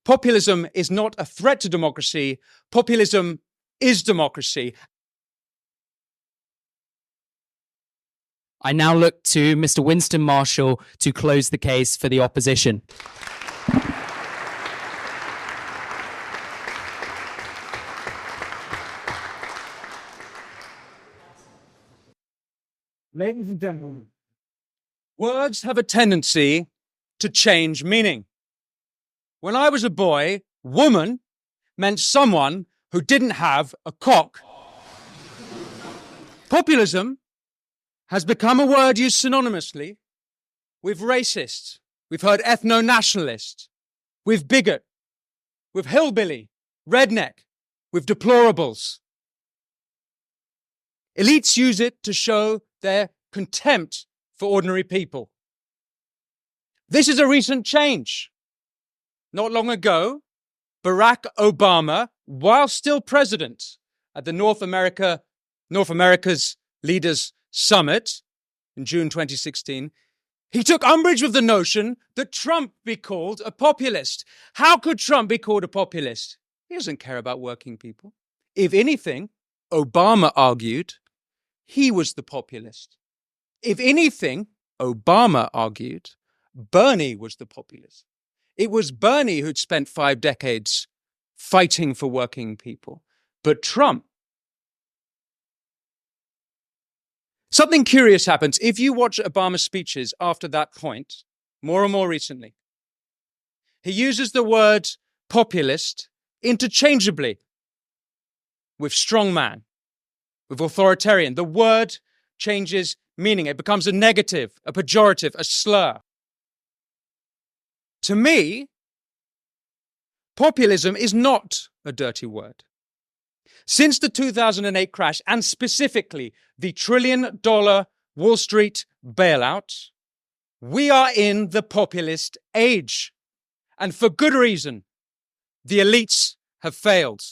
Populism is not a threat to democracy. Populism is democracy. I now look to Mr. Winston Marshall to close the case for the opposition. Ladies and gentlemen, words have a tendency to change meaning. When I was a boy, woman meant someone who didn't have a cock. Populism has become a word used synonymously with racist. We've heard ethno-nationalist, with bigot, with hillbilly, redneck, with deplorables. Elites use it to show their contempt for ordinary people. This is a recent change. Not long ago, Barack Obama, while still president at the North America's Leaders Summit in June 2016, he took umbrage with the notion that Trump be called a populist. How could Trump be called a populist? He doesn't care about working people. If anything, Obama argued, he was the populist. If anything, Obama argued, Bernie was the populist. It was Bernie who'd spent 5 decades fighting for working people. But Trump. Something curious happens if you watch Obama's speeches after that point, more and more recently. He uses the word populist interchangeably with strongman, with authoritarian. The word changes meaning. It becomes a negative, a pejorative, a slur. To me, populism is not a dirty word. Since the 2008 crash, and specifically the $1 trillion Wall Street bailout, we are in the populist age. And for good reason. The elites have failed.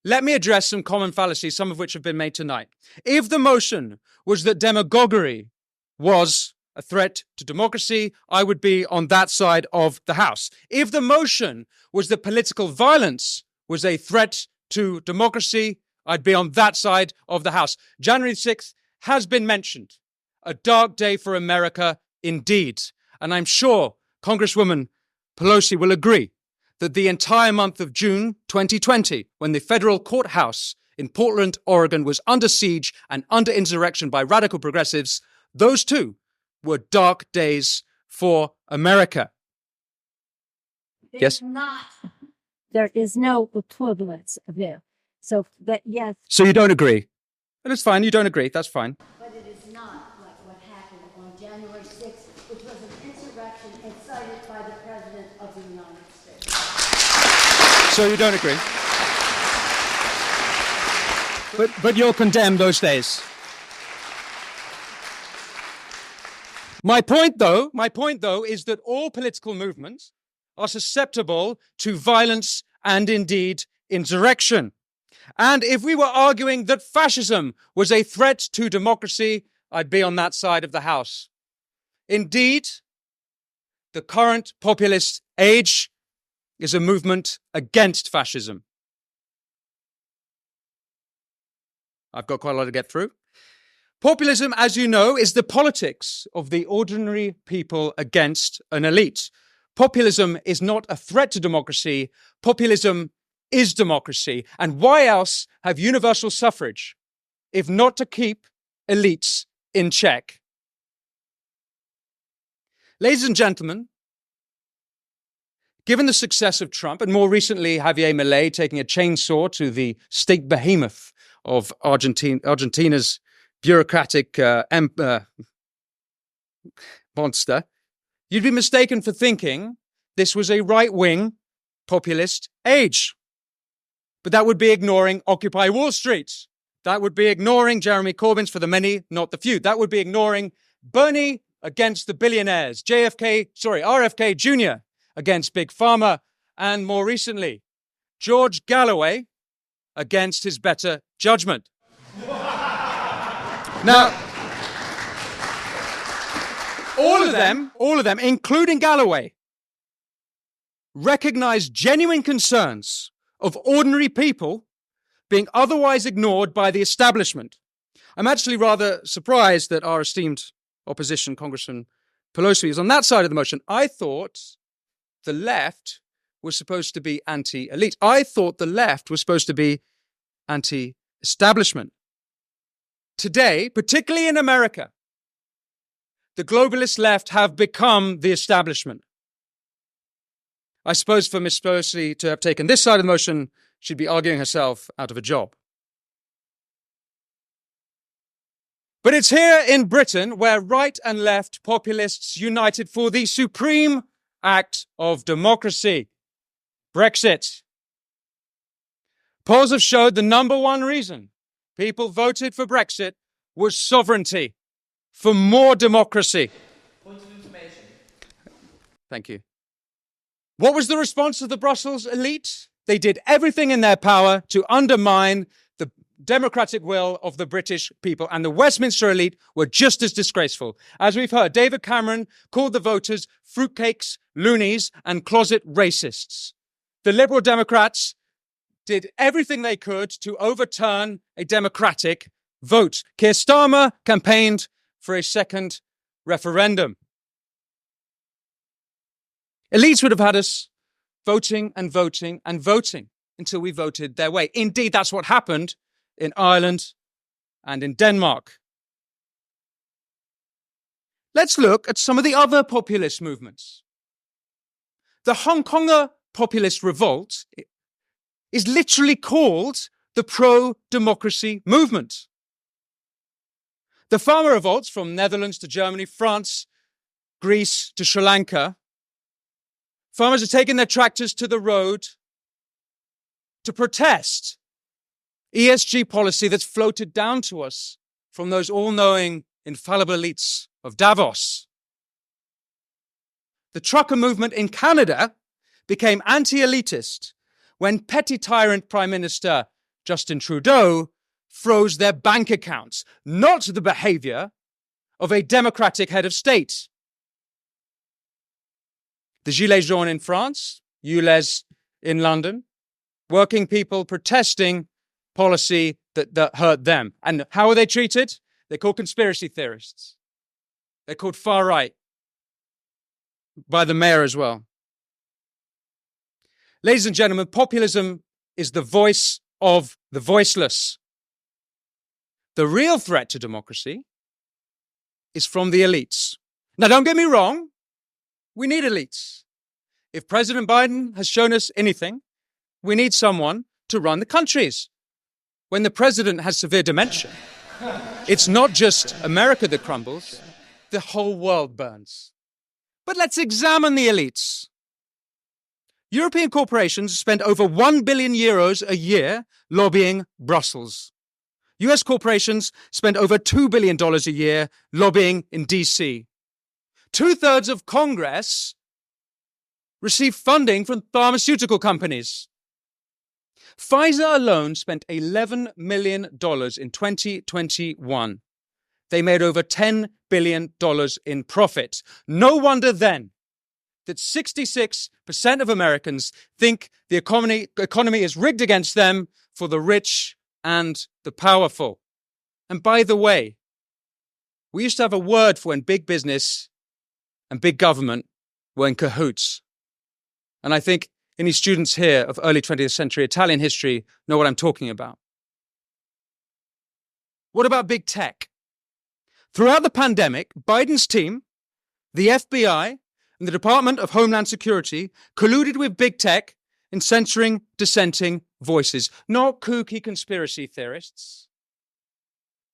Let me address some common fallacies, some of which have been made tonight. If the motion was that demagoguery was a threat to democracy, I would be on that side of the House. If the motion was that political violence was a threat to democracy, I'd be on that side of the House. January 6th has been mentioned. A dark day for America indeed. And I'm sure Congresswoman Pelosi will agree that the entire month of June 2020, when the federal courthouse in Portland, Oregon was under siege and under insurrection by radical progressives, those too were dark days for America. Yes? There is no equivalence of it. So that, yes. So you don't agree? And it's fine, you don't agree, that's fine. But it is not like what happened on January 6th, which was an insurrection incited by the President of the United States. So you don't agree? But you'll condemn those days. My point though, is that all political movements are susceptible to violence and indeed insurrection. And if we were arguing that fascism was a threat to democracy, I'd be on that side of the House. Indeed, the current populist age is a movement against fascism. I've got quite a lot to get through. Populism, as you know, is the politics of the ordinary people against an elite. Populism is not a threat to democracy. Populism is democracy. And why else have universal suffrage if not to keep elites in check? Ladies and gentlemen, given the success of Trump, and more recently Javier Milei taking a chainsaw to the state behemoth of Argentina's bureaucratic monster, you'd be mistaken for thinking this was a right-wing populist age. But that would be ignoring Occupy Wall Street. That would be ignoring Jeremy Corbyn's for the many, not the few. That would be ignoring Bernie against the billionaires, RFK Jr. against Big Pharma, and more recently, George Galloway against his better judgment. Now, all of them, including Galloway, recognized genuine concerns of ordinary people being otherwise ignored by the establishment. I'm actually rather surprised that our esteemed opposition, Congressman Pelosi, is on that side of the motion. I thought the left was supposed to be anti-elite. I thought the left was supposed to be anti-establishment. Today, particularly in America, the globalist left have become the establishment. I suppose for Ms. Pelosi to have taken this side of the motion, she'd be arguing herself out of a job. But it's here in Britain where right and left populists united for the supreme act of democracy, Brexit. Polls have showed the number one reason people voted for Brexit was sovereignty, for more democracy. Point of information. Thank you. What was the response of the Brussels elite? They did everything in their power to undermine the democratic will of the British people, and the Westminster elite were just as disgraceful. As we've heard, David Cameron called the voters fruitcakes, loonies, and closet racists. The Liberal Democrats did everything they could to overturn a democratic vote. Keir Starmer campaigned for a second referendum. Elites would have had us voting and voting and voting until we voted their way. Indeed, that's what happened in Ireland and in Denmark. Let's look at some of the other populist movements. The Hong Konger populist revolt is literally called the pro-democracy movement. The farmer revolts from Netherlands to Germany, France, Greece to Sri Lanka. Farmers are taking their tractors to the road to protest ESG policy that's floated down to us from those all-knowing, infallible elites of Davos. The trucker movement in Canada became anti-elitist when petty tyrant Prime Minister Justin Trudeau froze their bank accounts, not the behavior of a democratic head of state. The Gilets jaunes in France, ULEZ in London, working people protesting policy that hurt them. And how are they treated? They're called conspiracy theorists. They're called far right by the mayor as well. Ladies and gentlemen, populism is the voice of the voiceless. The real threat to democracy is from the elites. Now, don't get me wrong. We need elites. If President Biden has shown us anything, we need someone to run the countries. When the president has severe dementia, it's not just America that crumbles, the whole world burns. But let's examine the elites. European corporations spend over 1 billion euros a year lobbying Brussels. US corporations spend over $2 billion a year lobbying in DC. 2/3 of Congress receive funding from pharmaceutical companies. Pfizer alone spent $11 million in 2021. They made over $10 billion in profit. No wonder then that 66% of Americans think the economy is rigged against them for the rich and the powerful. And by the way, we used to have a word for when big business and big government were in cahoots. And I think any students here of early 20th century Italian history know what I'm talking about. What about big tech? Throughout the pandemic, Biden's team, the FBI, and the Department of Homeland Security colluded with big tech in censoring dissenting voices, not kooky conspiracy theorists.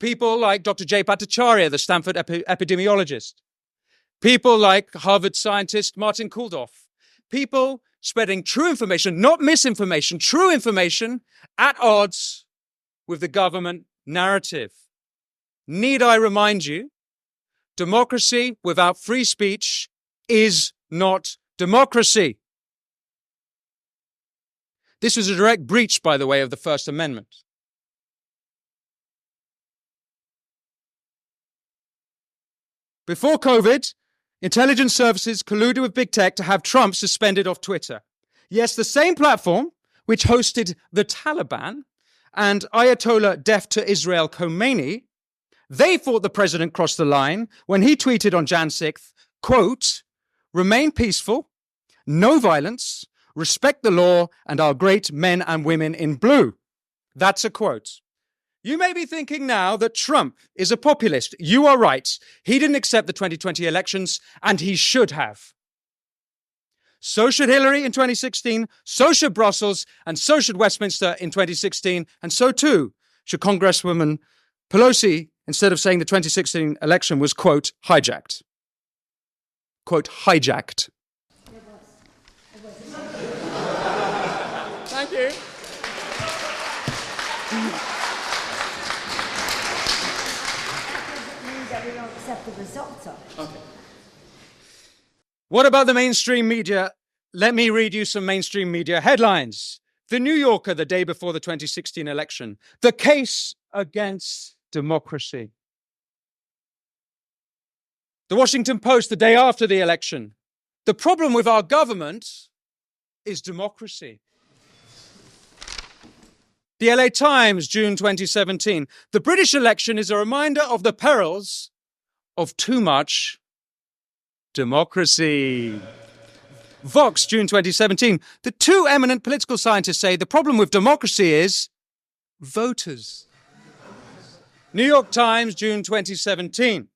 People like Dr. Jay Bhattacharya, the Stanford epidemiologist. People like Harvard scientist Martin Kulldorff. People spreading true information, not misinformation, true information at odds with the government narrative. Need I remind you, democracy without free speech is not democracy. This was a direct breach, by the way, of the First Amendment. Before COVID, Intelligence services colluded with big tech to have Trump suspended off Twitter. Yes, the same platform which hosted the Taliban and Ayatollah deaf to Israel Khomeini, they thought the president crossed the line when he tweeted on Jan 6th, quote, "Remain peaceful, no violence, respect the law and our great men and women in blue." That's a quote. You may be thinking now that Trump is a populist. You are right. He didn't accept the 2020 elections, and he should have. So should Hillary in 2016, so should Brussels, and so should Westminster in 2016, and so too should Congresswoman Pelosi, instead of saying the 2016 election was, quote, hijacked. Quote, hijacked. Thank you. That we don't accept the results of it. Okay. What about the mainstream media? Let me read you some mainstream media headlines. The New Yorker, the day before the 2016 election. The case against democracy. The Washington Post, the day after the election. The problem with our government is democracy. The LA Times, June 2017. The British election is a reminder of the perils of too much democracy. Vox, June 2017. The two eminent political scientists say the problem with democracy is voters. New York Times, June 2017.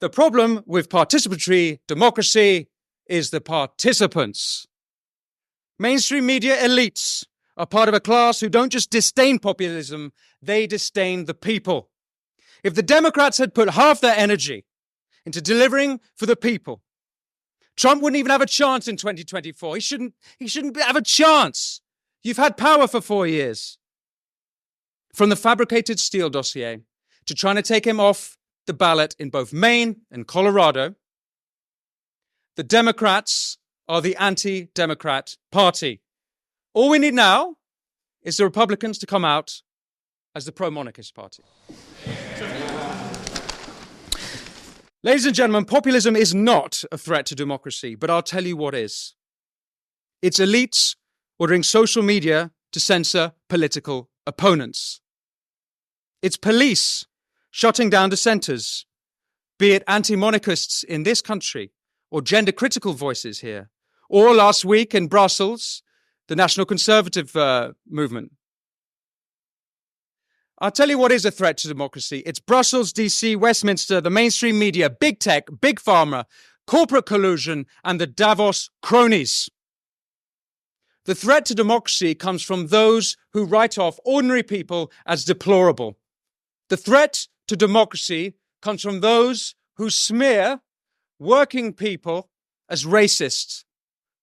The problem with participatory democracy is the participants. Mainstream media elites are part of a class who don't just disdain populism, they disdain the people. If the Democrats had put half their energy into delivering for the people, Trump wouldn't even have a chance in 2024. He shouldn't have a chance. You've had power for 4 years. From the fabricated Steele dossier to trying to take him off the ballot in both Maine and Colorado, the Democrats are the anti-Democrat party. All we need now is the Republicans to come out as the pro-monarchist party. Ladies and gentlemen, populism is not a threat to democracy, but I'll tell you what is. It's elites ordering social media to censor political opponents. It's police shutting down dissenters, be it anti-monarchists in this country or gender-critical voices here, or last week in Brussels, the National Conservative movement. I'll tell you what is a threat to democracy. It's Brussels, DC, Westminster, the mainstream media, big tech, big pharma, corporate collusion, and the Davos cronies. The threat to democracy comes from those who write off ordinary people as deplorable. The threat to democracy comes from those who smear working people as racists.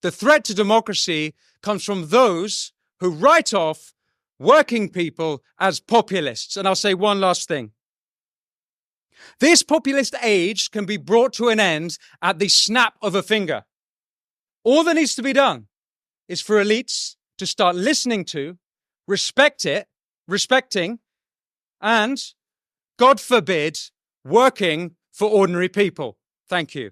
The threat to democracy comes from those who write off working people as populists. And I'll say one last thing. This populist age can be brought to an end at the snap of a finger. All that needs to be done is for elites to start listening to, respecting, and, God forbid, working for ordinary people. Thank you.